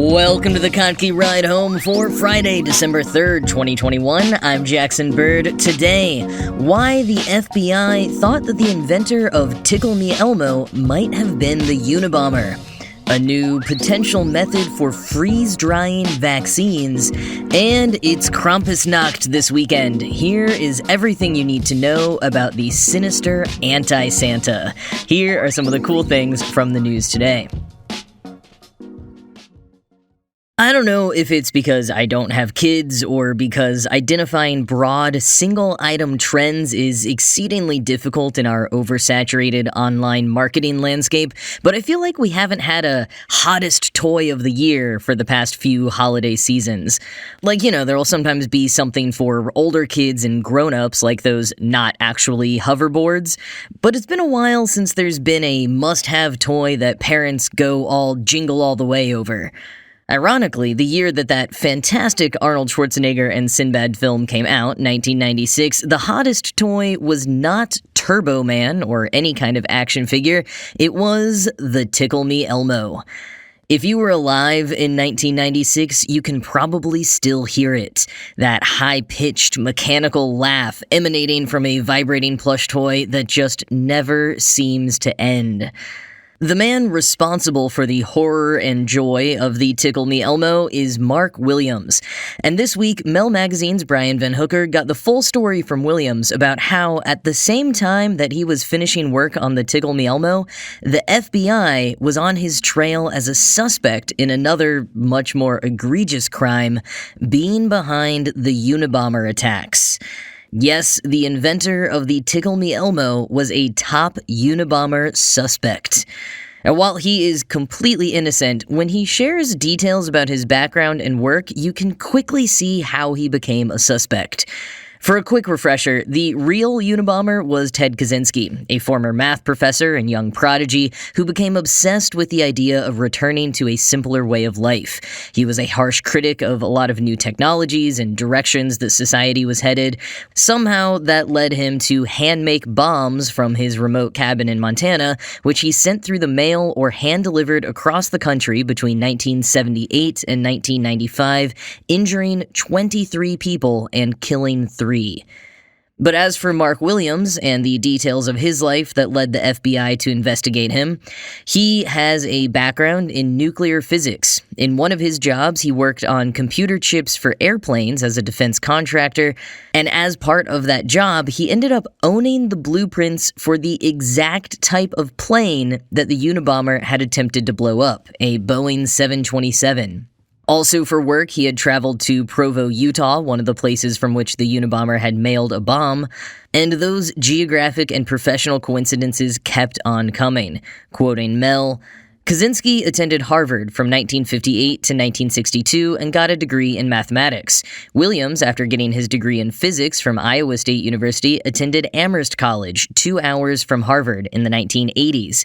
Welcome to the Kontki Ride Home for Friday, December 3rd, 2021. I'm Jackson Bird. Today, why the FBI thought that the inventor of Tickle Me Elmo might have been the Unabomber. A new potential method for freeze-drying vaccines, and it's Krampusnacht this weekend. Here is everything you need to know about the sinister anti-Santa. Here are some of the cool things from the news today. I don't know if it's because I don't have kids or because identifying broad, single-item trends is exceedingly difficult in our oversaturated online marketing landscape, but I feel like we haven't had a hottest toy of the year for the past few holiday seasons. Like, there will sometimes be something for older kids and grown-ups, like those not actually hoverboards, but it's been a while since there's been a must-have toy that parents go all jingle all the way over. Ironically, the year that fantastic Arnold Schwarzenegger and Sinbad film came out, 1996, the hottest toy was not Turbo Man or any kind of action figure, it was the Tickle Me Elmo. If you were alive in 1996, you can probably still hear it. That high-pitched mechanical laugh emanating from a vibrating plush toy that just never seems to end. The man responsible for the horror and joy of the Tickle Me Elmo is Mark Williams. And this week, Mel Magazine's Brian Van Hooker got the full story from Williams about how, at the same time that he was finishing work on the Tickle Me Elmo, the FBI was on his trail as a suspect in another, much more egregious crime, being behind the Unabomber attacks. Yes, the inventor of the Tickle Me Elmo was a top Unabomber suspect. And while he is completely innocent, when he shares details about his background and work, you can quickly see how he became a suspect. For a quick refresher, the real Unabomber was Ted Kaczynski, a former math professor and young prodigy who became obsessed with the idea of returning to a simpler way of life. He was a harsh critic of a lot of new technologies and directions that society was headed. Somehow, that led him to hand-make bombs from his remote cabin in Montana, which he sent through the mail or hand-delivered across the country between 1978 and 1995, injuring 23 people and killing 3. But as for Mark Williams and the details of his life that led the FBI to investigate him, he has a background in nuclear physics. In one of his jobs, he worked on computer chips for airplanes as a defense contractor, and as part of that job, he ended up owning the blueprints for the exact type of plane that the Unabomber had attempted to blow up, a Boeing 727. Also for work, he had traveled to Provo, Utah, one of the places from which the Unabomber had mailed a bomb, and those geographic and professional coincidences kept on coming. Quoting Mel, Kaczynski attended Harvard from 1958 to 1962 and got a degree in mathematics. Williams, after getting his degree in physics from Iowa State University, attended Amherst College, 2 hours from Harvard in the 1980s.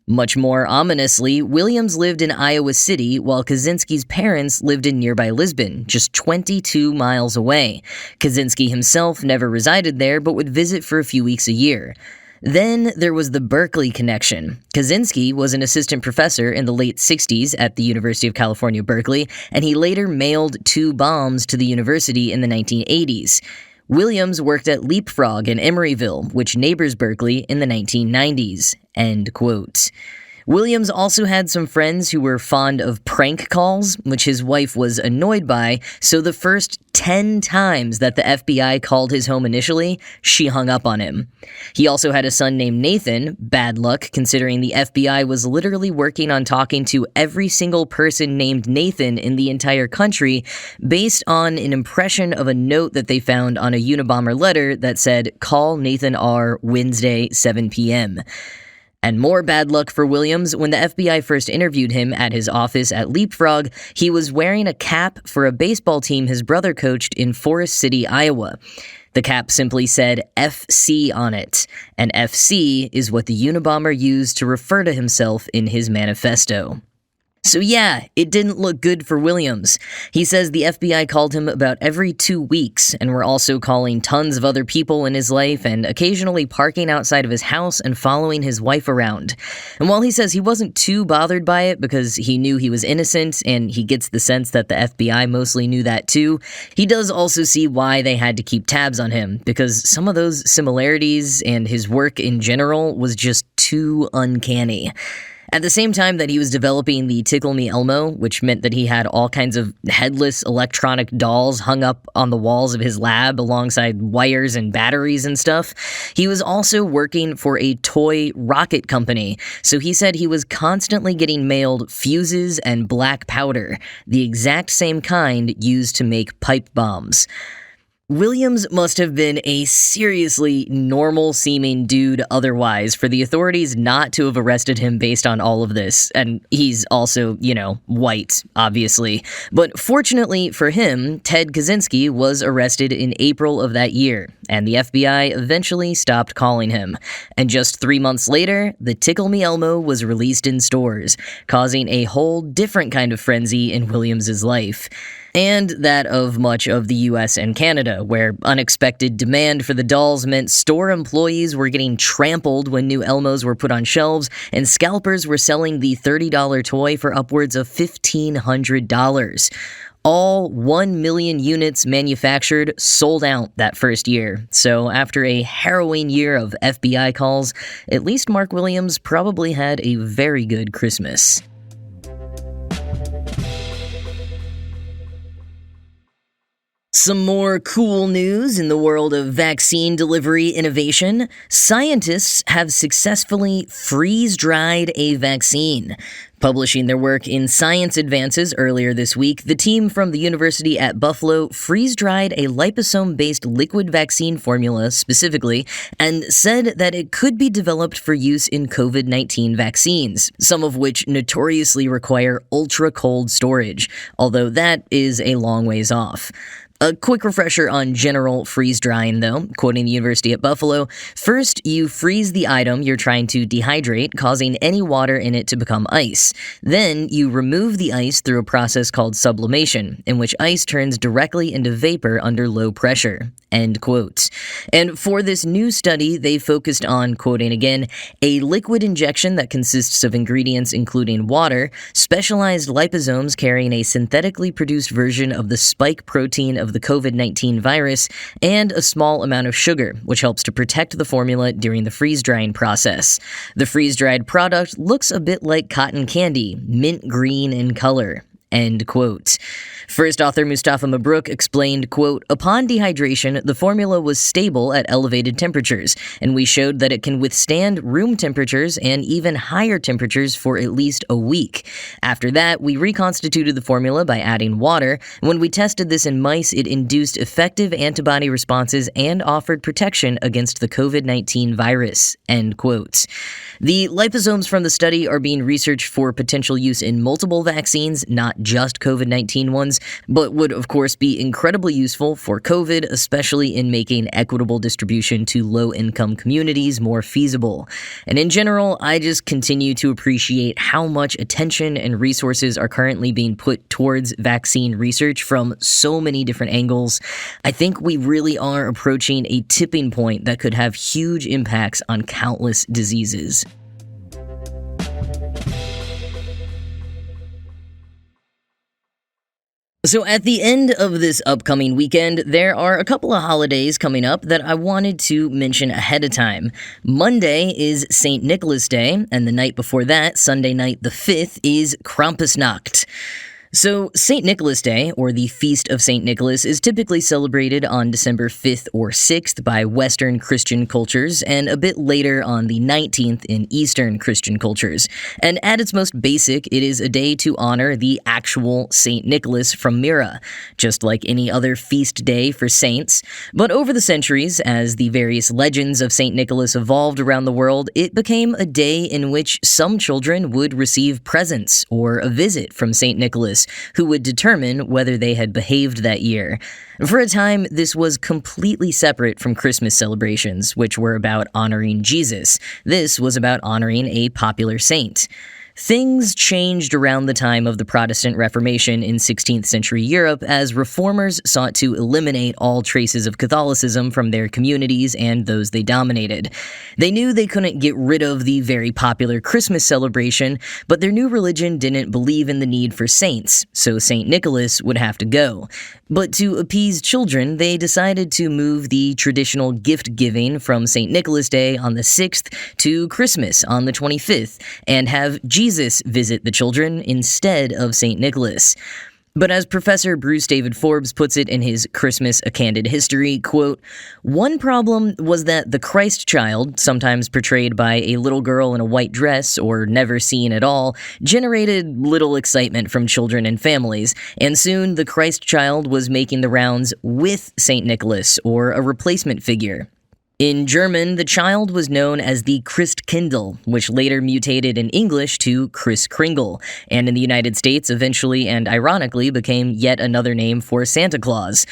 Much more ominously, Williams lived in Iowa City while Kaczynski's parents lived in nearby Lisbon, just 22 miles away. Kaczynski himself never resided there but would visit for a few weeks a year. Then there was the Berkeley connection. Kaczynski was an assistant professor in the late 60s at the University of California, Berkeley, and he later mailed 2 bombs to the university in the 1980s. Williams worked at Leapfrog in Emeryville, which neighbors Berkeley, in the 1990s. End quote. Williams also had some friends who were fond of prank calls, which his wife was annoyed by, so the first 10 times that the FBI called his home initially, she hung up on him. He also had a son named Nathan, bad luck considering the FBI was literally working on talking to every single person named Nathan in the entire country based on an impression of a note that they found on a Unabomber letter that said, "Call Nathan R. Wednesday, 7 p.m. And more bad luck for Williams, when the FBI first interviewed him at his office at Leapfrog, he was wearing a cap for a baseball team his brother coached in Forest City, Iowa. The cap simply said FC on it, and FC is what the Unabomber used to refer to himself in his manifesto. So yeah, it didn't look good for Williams. He says the FBI called him about every 2 weeks, and were also calling tons of other people in his life and occasionally parking outside of his house and following his wife around. And while he says he wasn't too bothered by it because he knew he was innocent, and he gets the sense that the FBI mostly knew that too, he does also see why they had to keep tabs on him, because some of those similarities and his work in general was just too uncanny. At the same time that he was developing the Tickle Me Elmo, which meant that he had all kinds of headless electronic dolls hung up on the walls of his lab alongside wires and batteries and stuff, he was also working for a toy rocket company, so he said he was constantly getting mailed fuses and black powder, the exact same kind used to make pipe bombs. Williams must have been a seriously normal-seeming dude otherwise for the authorities not to have arrested him based on all of this, and he's also, white, obviously. But fortunately for him, Ted Kaczynski was arrested in April of that year, and the FBI eventually stopped calling him. And just 3 months later, the Tickle Me Elmo was released in stores, causing a whole different kind of frenzy in Williams's life. And that of much of the US and Canada, where unexpected demand for the dolls meant store employees were getting trampled when new Elmos were put on shelves, and scalpers were selling the $30 toy for upwards of $1,500. All 1 million units manufactured sold out that first year. So after a harrowing year of FBI calls, at least Mark Williams probably had a very good Christmas. Some more cool news in the world of vaccine delivery innovation. Scientists have successfully freeze-dried a vaccine. Publishing their work in Science Advances earlier this week, the team from the University at Buffalo freeze-dried a liposome-based liquid vaccine formula specifically, and said that it could be developed for use in COVID-19 vaccines, some of which notoriously require ultra-cold storage, although that is a long ways off. A quick refresher on general freeze-drying, though, quoting the University at Buffalo, first, you freeze the item you're trying to dehydrate, causing any water in it to become ice. Then, you remove the ice through a process called sublimation, in which ice turns directly into vapor under low pressure. End quote. And for this new study, they focused on, quoting again, a liquid injection that consists of ingredients including water, specialized liposomes carrying a synthetically produced version of the spike protein of the COVID-19 virus, and a small amount of sugar, which helps to protect the formula during the freeze-drying process. The freeze-dried product looks a bit like cotton candy, mint green in color. End quote. First author Mustafa Mabrouk explained, quote, upon dehydration, the formula was stable at elevated temperatures, and we showed that it can withstand room temperatures and even higher temperatures for at least a week. After that, we reconstituted the formula by adding water. When we tested this in mice, it induced effective antibody responses and offered protection against the COVID-19 virus. End quote. The liposomes from the study are being researched for potential use in multiple vaccines, not just COVID-19 ones, but would of course be incredibly useful for COVID, especially in making equitable distribution to low-income communities more feasible. And in general, I just continue to appreciate how much attention and resources are currently being put towards vaccine research from so many different angles. I think we really are approaching a tipping point that could have huge impacts on countless diseases. So at the end of this upcoming weekend, there are a couple of holidays coming up that I wanted to mention ahead of time. Monday is St. Nicholas Day, and the night before that, Sunday night the 5th, is Krampusnacht. So, St. Nicholas Day, or the Feast of St. Nicholas, is typically celebrated on December 5th or 6th by Western Christian cultures, and a bit later on the 19th in Eastern Christian cultures. And at its most basic, it is a day to honor the actual St. Nicholas from Myra, just like any other feast day for saints. But over the centuries, as the various legends of St. Nicholas evolved around the world, it became a day in which some children would receive presents or a visit from St. Nicholas, who would determine whether they had behaved that year. For a time, this was completely separate from Christmas celebrations, which were about honoring Jesus. This was about honoring a popular saint. Things changed around the time of the Protestant Reformation in 16th century Europe as reformers sought to eliminate all traces of Catholicism from their communities and those they dominated. They knew they couldn't get rid of the very popular Christmas celebration, but their new religion didn't believe in the need for saints, so St. Nicholas would have to go. But to appease children, they decided to move the traditional gift-giving from St. Nicholas Day on the 6th to Christmas on the 25th, and have Jesus visit the children instead of St. Nicholas. But as Professor Bruce David Forbes puts it in his Christmas: A Candid History, quote, "One problem was that the Christ child, sometimes portrayed by a little girl in a white dress or never seen at all, generated little excitement from children and families, and soon the Christ child was making the rounds with St. Nicholas or a replacement figure. In German, the child was known as the Christkindl, which later mutated in English to Kris Kringle, and in the United States eventually and ironically became yet another name for Santa Claus.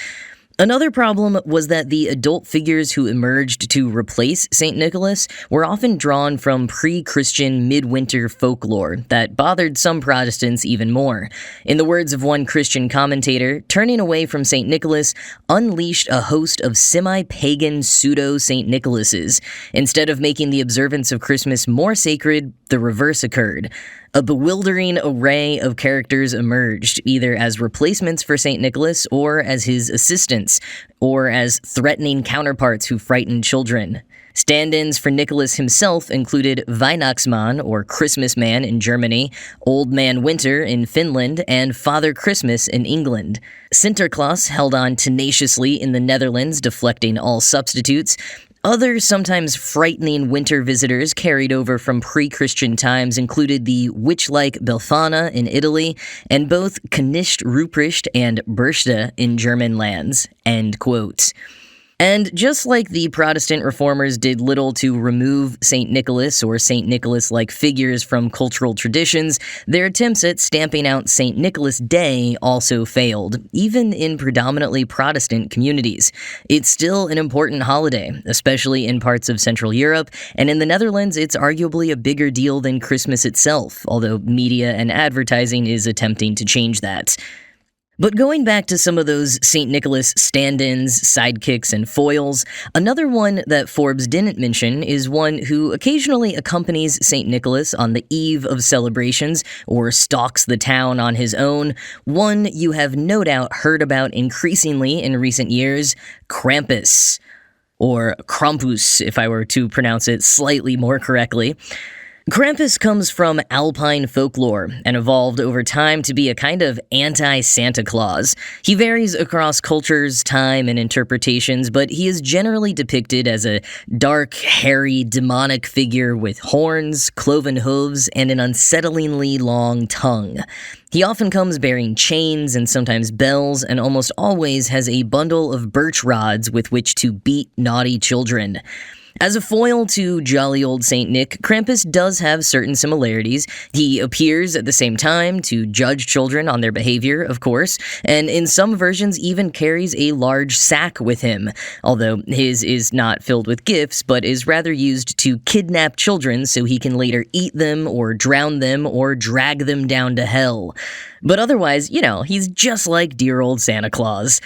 Another problem was that the adult figures who emerged to replace St. Nicholas were often drawn from pre-Christian midwinter folklore that bothered some Protestants even more. In the words of one Christian commentator, turning away from St. Nicholas unleashed a host of semi-pagan pseudo-St. Nicholases. Instead of making the observance of Christmas more sacred, the reverse occurred. A bewildering array of characters emerged, either as replacements for St. Nicholas or as his assistants, or as threatening counterparts who frightened children. Stand-ins for Nicholas himself included Weihnachtsmann, or Christmas Man in Germany, Old Man Winter in Finland, and Father Christmas in England. Sinterklaas held on tenaciously in the Netherlands, deflecting all substitutes. Other sometimes frightening winter visitors carried over from pre-Christian times included the witch-like Befana in Italy, and both Knecht Ruprecht and Berchte in German lands." End quote. And just like the Protestant reformers did little to remove St. Nicholas or St. Nicholas-like figures from cultural traditions, their attempts at stamping out St. Nicholas Day also failed, even in predominantly Protestant communities. It's still an important holiday, especially in parts of Central Europe, and in the Netherlands it's arguably a bigger deal than Christmas itself, although media and advertising is attempting to change that. But going back to some of those St. Nicholas stand-ins, sidekicks, and foils, another one that Forbes didn't mention is one who occasionally accompanies St. Nicholas on the eve of celebrations or stalks the town on his own, one you have no doubt heard about increasingly in recent years: Krampus. Or Krampus, if I were to pronounce it slightly more correctly. Krampus comes from Alpine folklore and evolved over time to be a kind of anti-Santa Claus. He varies across cultures, time, and interpretations, but he is generally depicted as a dark, hairy, demonic figure with horns, cloven hooves, and an unsettlingly long tongue. He often comes bearing chains and sometimes bells, and almost always has a bundle of birch rods with which to beat naughty children. As a foil to jolly old St. Nick, Krampus does have certain similarities. He appears at the same time to judge children on their behavior, of course, and in some versions even carries a large sack with him, although his is not filled with gifts, but is rather used to kidnap children so he can later eat them or drown them or drag them down to hell. But otherwise, he's just like dear old Santa Claus.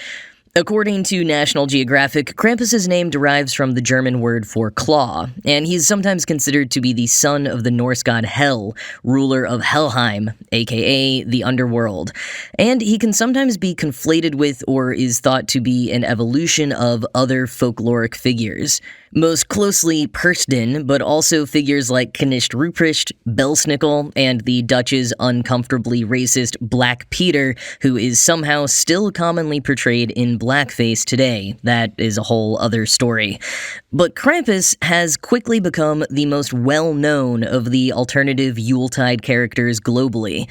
According to National Geographic, Krampus's name derives from the German word for claw, and he's sometimes considered to be the son of the Norse god Hel, ruler of Helheim, aka the underworld. And he can sometimes be conflated with or is thought to be an evolution of other folkloric figures. Most closely Persten, but also figures like Knecht Ruprecht, Belsnickel, and the Dutch's uncomfortably racist Black Peter, who is somehow still commonly portrayed in blackface today. That is a whole other story. But Krampus has quickly become the most well-known of the alternative Yuletide characters globally.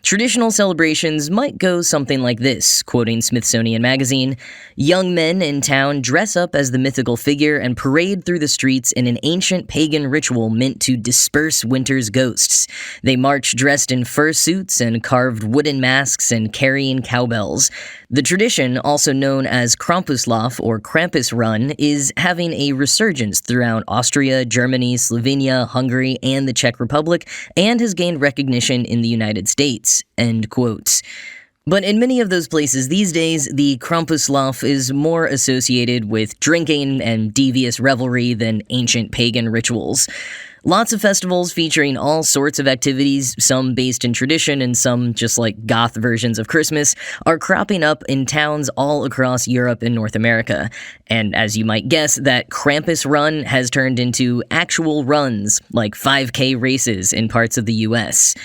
Traditional celebrations might go something like this, quoting Smithsonian Magazine. Young men in town dress up as the mythical figure and parade through the streets in an ancient pagan ritual meant to disperse winter's ghosts. They march dressed in fursuits and carved wooden masks and carrying cowbells. The tradition, also known as Krampusnacht or Krampus Run, is having a resurgence throughout Austria, Germany, Slovenia, Hungary, and the Czech Republic, and has gained recognition in the United States. End quote. But in many of those places these days, the Krampusnacht is more associated with drinking and devious revelry than ancient pagan rituals. Lots of festivals featuring all sorts of activities, some based in tradition and some just like goth versions of Christmas, are cropping up in towns all across Europe and North America. And as you might guess, that Krampus Run has turned into actual runs, like 5K races in parts of the US.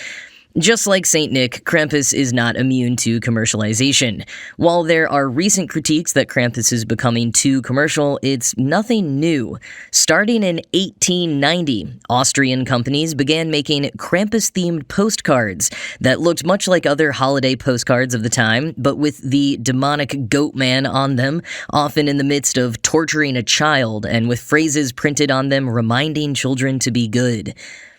Just like St. Nick, Krampus is not immune to commercialization. While there are recent critiques that Krampus is becoming too commercial, it's nothing new. Starting in 1890, Austrian companies began making Krampus-themed postcards that looked much like other holiday postcards of the time, but with the demonic goat man on them, often in the midst of torturing a child, and with phrases printed on them reminding children to be good.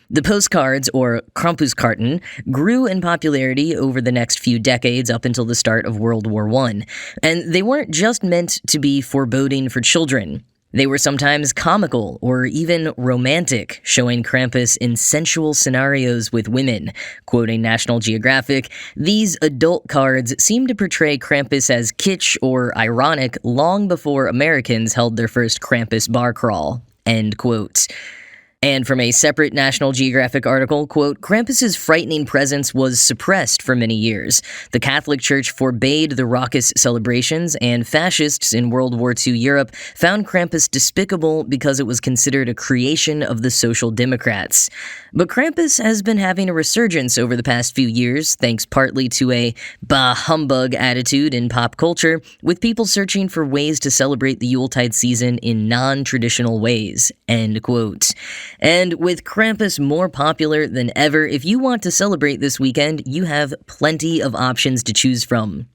The postcards, or Krampuskarten, grew in popularity over the next few decades up until the start of World War I, and they weren't just meant to be foreboding for children. They were sometimes comical or even romantic, showing Krampus in sensual scenarios with women. Quoting National Geographic, these adult cards seem to portray Krampus as kitsch or ironic long before Americans held their first Krampus bar crawl. End quote. And from a separate National Geographic article, quote, Krampus's frightening presence was suppressed for many years. The Catholic Church forbade the raucous celebrations, and fascists in World War II Europe found Krampus despicable because it was considered a creation of the Social Democrats. But Krampus has been having a resurgence over the past few years, thanks partly to a bah humbug attitude in pop culture, with people searching for ways to celebrate the Yuletide season in non-traditional ways. End quote. And with Krampus more popular than ever, if you want to celebrate this weekend, you have plenty of options to choose from.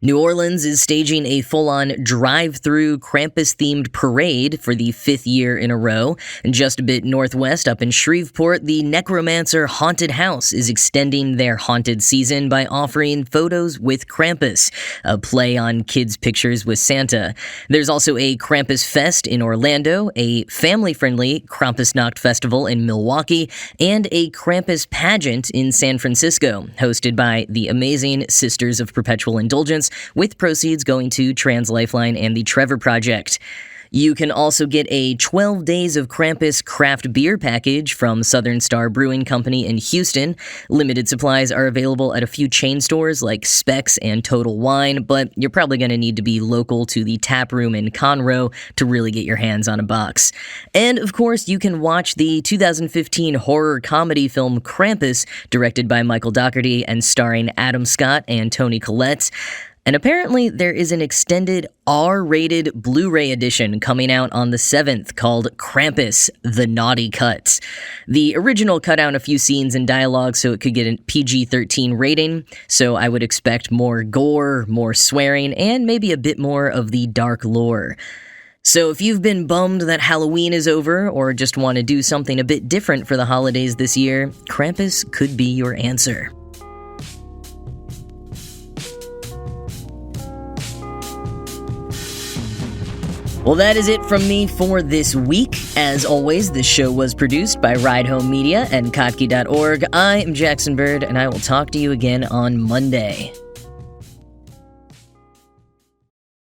New Orleans is staging a full-on drive-through Krampus-themed parade for the 5th year in a row. And just a bit northwest, up in Shreveport, the Necromancer Haunted House is extending their haunted season by offering Photos with Krampus, a play on kids' pictures with Santa. There's also a Krampus Fest in Orlando, a family-friendly Krampusnacht festival in Milwaukee, and a Krampus pageant in San Francisco, hosted by the amazing Sisters of Perpetual Indulgence, with proceeds going to Trans Lifeline and the Trevor Project. You can also get a 12 Days of Krampus craft beer package from Southern Star Brewing Company in Houston. Limited supplies are available at a few chain stores like Specs and Total Wine, but you're probably going to need to be local to the tap room in Conroe to really get your hands on a box. And, of course, you can watch the 2015 horror comedy film Krampus, directed by Michael Dougherty and starring Adam Scott and Toni Collette. And apparently there is an extended R-rated Blu-ray edition coming out on the 7th called Krampus the Naughty Cut. The original cut out a few scenes and dialogue so it could get a PG-13 rating, so I would expect more gore, more swearing, and maybe a bit more of the dark lore. So if you've been bummed that Halloween is over or just want to do something a bit different for the holidays this year, Krampus could be your answer. Well, that is it from me for this week. As always, this show was produced by Ride Home Media and Kottke.org. I am Jackson Bird, and I will talk to you again on Monday.